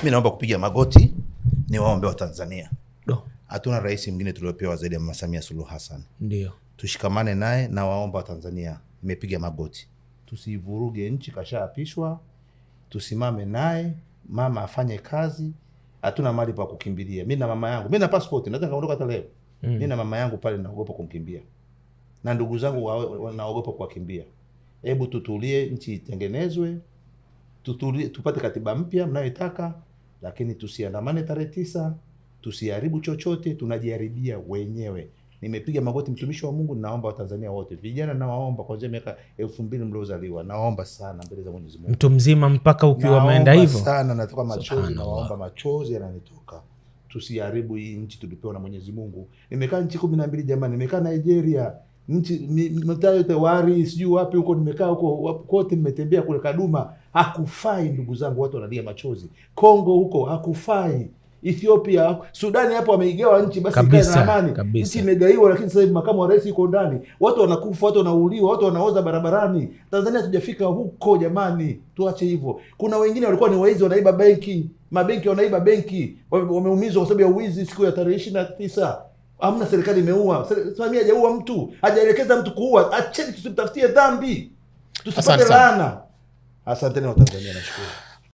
Mimi naomba kupiga magoti ni waombe wa Tanzania. Hatuna rais mwingine tuliopewa zaidi ya Mama Samia Suluhu Hassan. Ndio. Tushikamane naye na waomba wa Tanzania. Nimepiga magoti. Tusivuruge nchi, kashaapishwa. Tusimame naye, mama afanye kazi. Hatuna mali pa kukimbilia. Mimi na mama yangu, mimi na passport, naweza kaondoka hata leo. Mimi na mama yangu pale naogopa kumkimbia. Na ndugu zangu wanaogopa kuwakimbia. Hebu tutulie, nchi itengenezwe. Tutulie, tupate katiba mpya mnayotaka, lakini tusiandamane tarehe 9, tusiharibu chochote, tunajiharibia wenyewe. Nimepiga magoti mtumishi wa Mungu, naomba wa Tanzania wote, vijana na waomba kuanzia miaka 2000 mliozaliwa, naomba sana mbele za Mwenyezi Mungu. Mtu mzima mpaka ukiwa umeenda hivyo. Sana natoka machozi, naomba machozi yananitoka. Tusiharibu hii nchi tulipewa na Mwenyezi Mungu. Nimekaa nchi 12 jamani, nimekaa Nigeria, nchi mtayo Tewari, sijui wapi huko nimekaa huko kote, nimetembea kule Kaduma. Hakufai ndugu zangu, watu wanalia machozi. Kongo huko hakufai. Ethiopia, Sudani hapo wameigawa nchi basi ikae na amani. Nchi imegaiwa, lakini sasa hivi makamu wa rais yuko ndani. Watu wanakufa, watu wanauliwa, watu wanaoza barabarani. Tanzania tujafika huko jamani. Tuache hivyo. Kuna wengine walikuwa ni waizi, wanaiba benki. Mabenki wanaiba benki. Wameumizwa kwa sababu ya uwizi siku ya tarehe 29. Hamna serikali imeua. Samia hajaua mtu. Hajaelekeza mtu kuua. Acheni tusimtafutie dhambi. Tusipate laana. Asanteni wa Tanzania, nashukuru.